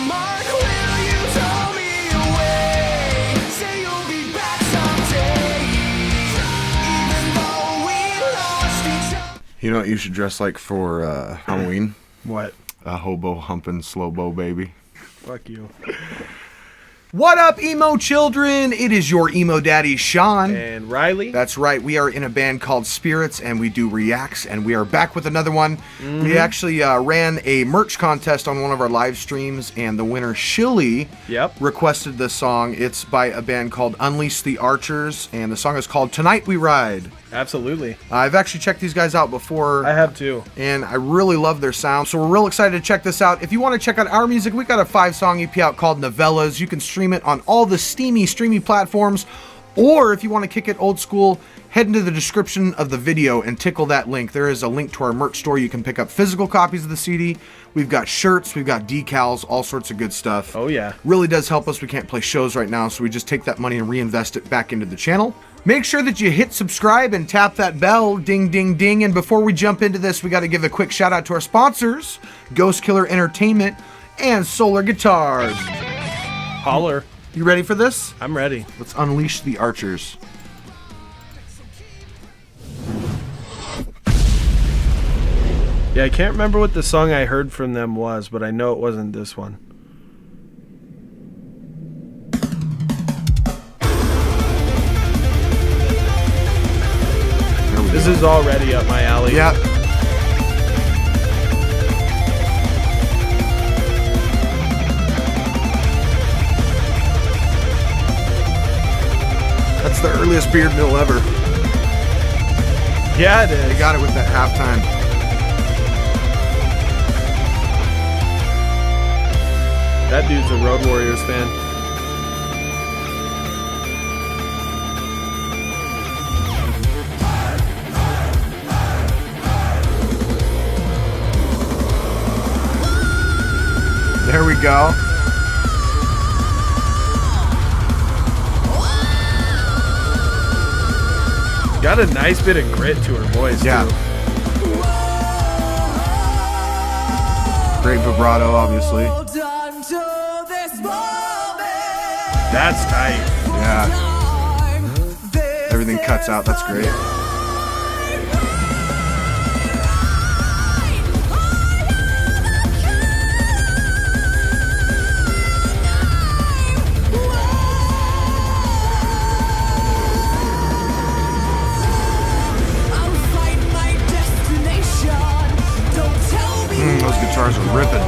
mark, will you tow me away? Say you'll be back someday, even though we lost each other. You know what you should dress like for Halloween? What? A hobo humping slow-bo baby. Fuck you. What up, emo children? It is your emo daddy, Sean. And Riley. That's right. We are in a band called Spirits, and we do reacts, and we are back with another one. We actually ran a merch contest on one of our live streams, and the winner, Shilly, requested this song. It's by a band called Unleash the Archers, and the song is called Tonight We Ride. Absolutely. I've actually checked these guys out before. I have too. And I really love their sound, so we're real excited to check this out. If you want to check out our music, we got a 5-song EP out called Novellas. You can stream it on all the streamy platforms, or if you want to kick it old school, head into the description of the video and tickle that link. There is a link to our merch store. You can pick up physical copies of the CD. We've got shirts, we've got decals, all sorts of good stuff. Oh yeah. Really does help us. We can't play shows right now, so we just take that money and reinvest it back into the channel. Make sure that you hit subscribe and tap that bell, ding, ding, ding. And before we jump into this, we got to give a quick shout out to our sponsors, Ghost Killer Entertainment and Solar Guitars. Holler. You ready for this? I'm ready. Let's unleash the archers. Yeah, I can't remember what the song I heard from them was, but I know it wasn't this one. This is already up my alley. Yep. That's the earliest beard mill ever. Yeah, it is. They got it with that halftime. That dude's a Road Warriors fan. There we go. Got a nice bit of grit to her voice, Yeah. too. Great vibrato, obviously. That's tight. Yeah. Everything cuts out. That's great. Those guitars are ripping.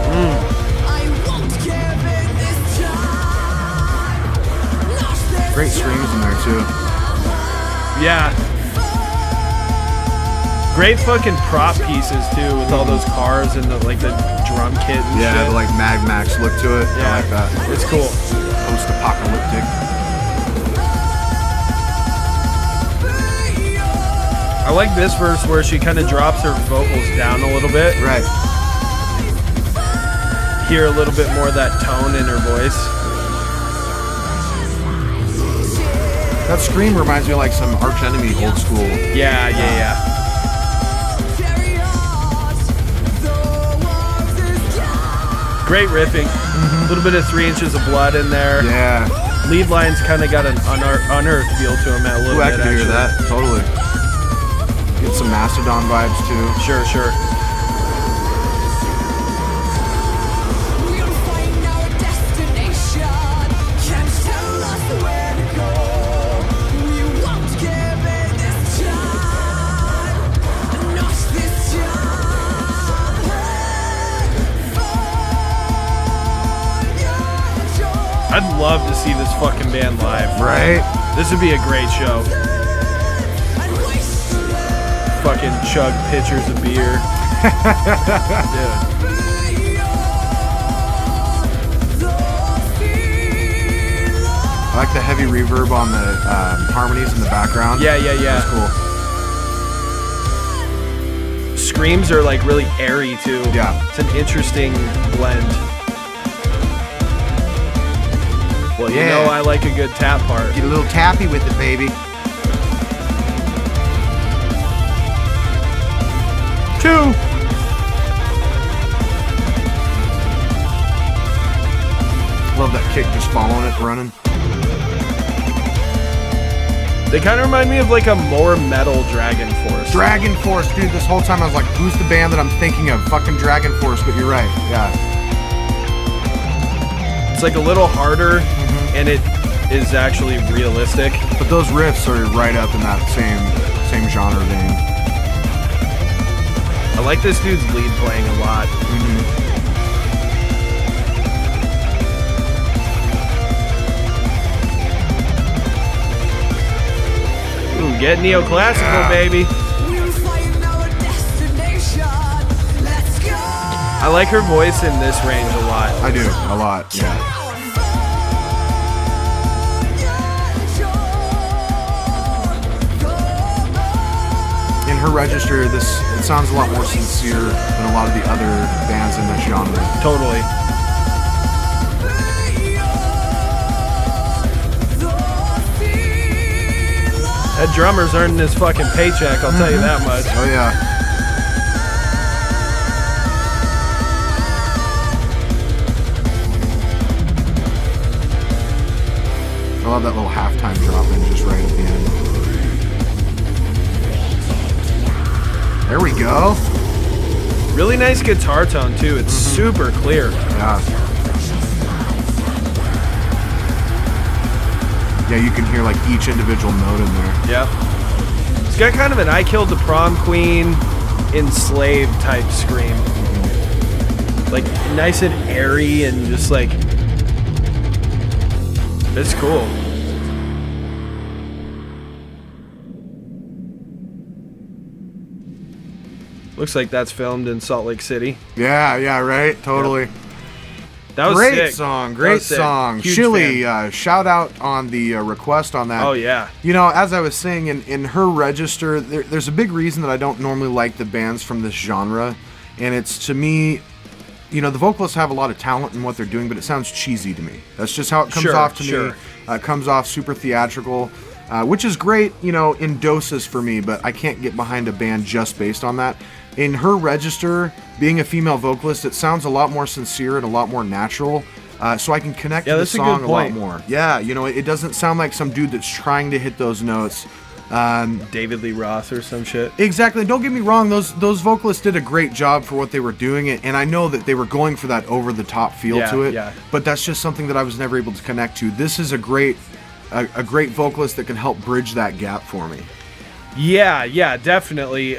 Great strings in there too. Yeah. Great fucking prop pieces too, with all those cars and the drum kit and Yeah, shit. the Mad Max look to it. Yeah, I like that. It's cool. Post-apocalyptic. I like this verse where she kind of drops her vocals down a little bit. Right. Hear a little bit more of that tone in her voice. That scream reminds me of like some Arch Enemy old school. Yeah. Great riffing. A little bit of 3 Inches of Blood in there. Yeah. Lead line's kind of got an unearthed feel to him a little Ooh, I bit. can hear actually. that. Totally. Get some Mastodon vibes too. Sure. I'd love to see this fucking band live. Right? This would be a great show. Fucking chug pitchers of beer. Dude. I like the heavy reverb on the harmonies in the background. Yeah. That's cool. Screams are like really airy too. Yeah. It's an interesting blend. Well, you know I like a good tap part. Get a little tappy with it, baby. 2. love that kick just following it, running. They kind of remind me of like a more metal Dragon Force. Dragon Force, dude. This whole time I was like, who's the band that I'm thinking of? Fucking Dragon Force, but you're right. Yeah. It's like a little harder, and it is actually realistic. But those riffs are right up in that same genre vein. I like this dude's lead playing a lot. Ooh, get neoclassical, baby. We'll find our destination. Let's go. I like her voice in this range a lot. I do, a lot, yeah. In her register, it sounds a lot more sincere than a lot of the other bands in this genre. Totally. That drummer's earning his fucking paycheck, I'll tell you that much. Oh yeah. I love that little halftime drop in just right at the end. There we go. Really nice guitar tone too. It's super clear. Yeah. Yeah, you can hear like each individual note in there. Yep. It's got kind of an I Killed the Prom Queen, Enslaved type scream. Like nice and airy and just like, it's cool. Looks like that's filmed in Salt Lake City. Yeah, right? Totally. That was Great sick. song, That great was sick. song. Huge Chili, fan. shout out on the request on that. Oh yeah. You know, as I was saying, in her register, there's a big reason that I don't normally like the bands from this genre. And it's, to me, you know, the vocalists have a lot of talent in what they're doing, but it sounds cheesy to me. That's just how it comes off to me. It comes off super theatrical, which is great, you know, in doses for me, but I can't get behind a band just based on that. In her register, being a female vocalist, it sounds a lot more sincere and a lot more natural. So I can connect to the that's a good song a lot point. more. Yeah, you know, it doesn't sound like some dude that's trying to hit those notes. David Lee Roth or some shit. Exactly. Don't get me wrong; those vocalists did a great job for what they were doing, and I know that they were going for that over the top feel to it. Yeah. But that's just something that I was never able to connect to. This is a great vocalist that can help bridge that gap for me. Yeah, definitely.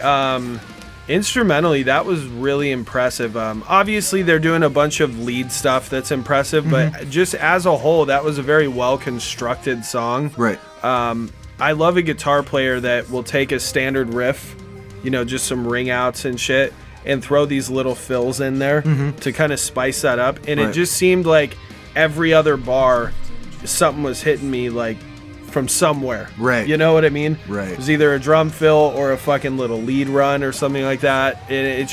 Instrumentally, that was really impressive. Obviously, they're doing a bunch of lead stuff that's impressive, but just as a whole, that was a very well-constructed song. Right. I love a guitar player that will take a standard riff, you know, just some ring outs and shit, and throw these little fills in there to kind of spice that up. And it just seemed like every other bar, something was hitting me like from somewhere. Right. You know what I mean? Right. It was either a drum fill or a fucking little lead run or something like that. And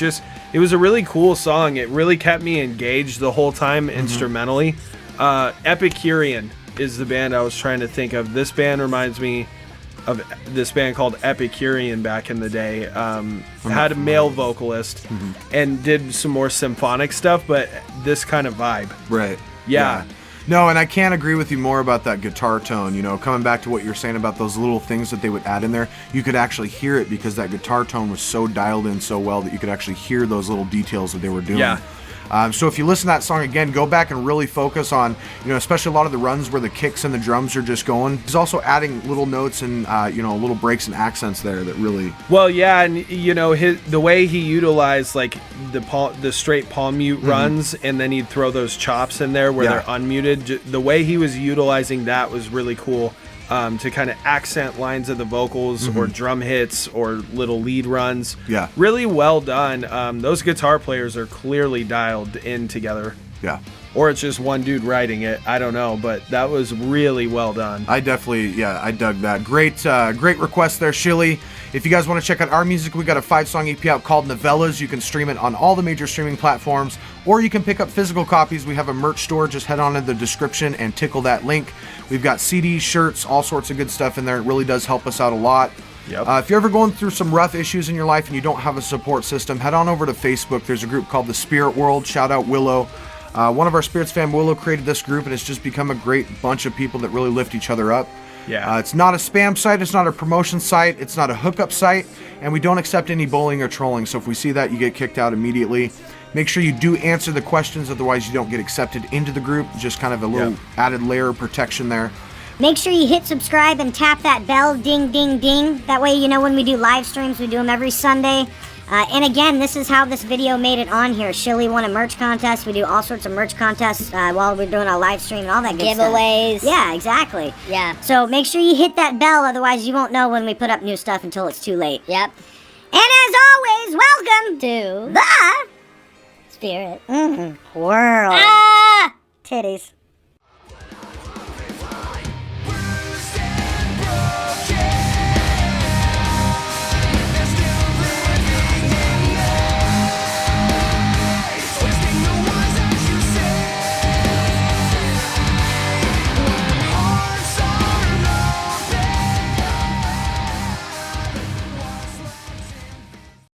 it was a really cool song. It really kept me engaged the whole time instrumentally. Epicurean is the band I was trying to think of. This band reminds me of this band called Epicurean back in the day. Had a male vocalist and did some more symphonic stuff, but this kind of vibe. Right. Yeah. No, and I can't agree with you more about that guitar tone. You know, coming back to what you're saying about those little things that they would add in there, you could actually hear it because that guitar tone was so dialed in so well that you could actually hear those little details that they were doing. Yeah. So if you listen to that song again, go back and really focus on, you know, especially a lot of the runs where the kicks and the drums are just going. He's also adding little notes and, you know, little breaks and accents there that really... Well, yeah, and, you know, the way he utilized, like, the straight palm mute runs, and then he'd throw those chops in there where they're unmuted. The way he was utilizing that was really cool. To kind of accent lines of the vocals or drum hits or little lead runs. Yeah. Really well done. Those guitar players are clearly dialed in together. Yeah. Or it's just one dude writing it. I don't know, but that was really well done. I definitely, I dug that. Great request there, Shilly. If you guys want to check out our music, we got a 5-song EP out called Novellas. You can stream it on all the major streaming platforms, or you can pick up physical copies. We have a merch store. Just head on to the description and tickle that link. We've got CDs, shirts, all sorts of good stuff in there. It really does help us out a lot. Yep. If you're ever going through some rough issues in your life and you don't have a support system, head on over to Facebook. There's a group called The Spirit World. Shout out Willow. One of our Spirits fan, Willow, created this group, and it's just become a great bunch of people that really lift each other up. Yeah. It's not a spam site, it's not a promotion site, it's not a hookup site, and we don't accept any bullying or trolling. So if we see that, you get kicked out immediately. Make sure you do answer the questions, otherwise you don't get accepted into the group. Just kind of a little added layer of protection there. Make sure you hit subscribe and tap that bell, ding, ding, ding. That way you know when we do live streams. We do them every Sunday. And again, this is how this video made it on here. Shilly won a merch contest. We do all sorts of merch contests while we're doing our live stream and all that good stuff. Giveaways. Yeah, exactly. Yeah. So make sure you hit that bell, otherwise you won't know when we put up new stuff until it's too late. Yep. And as always, welcome To the Spirit world. Ah! Titties.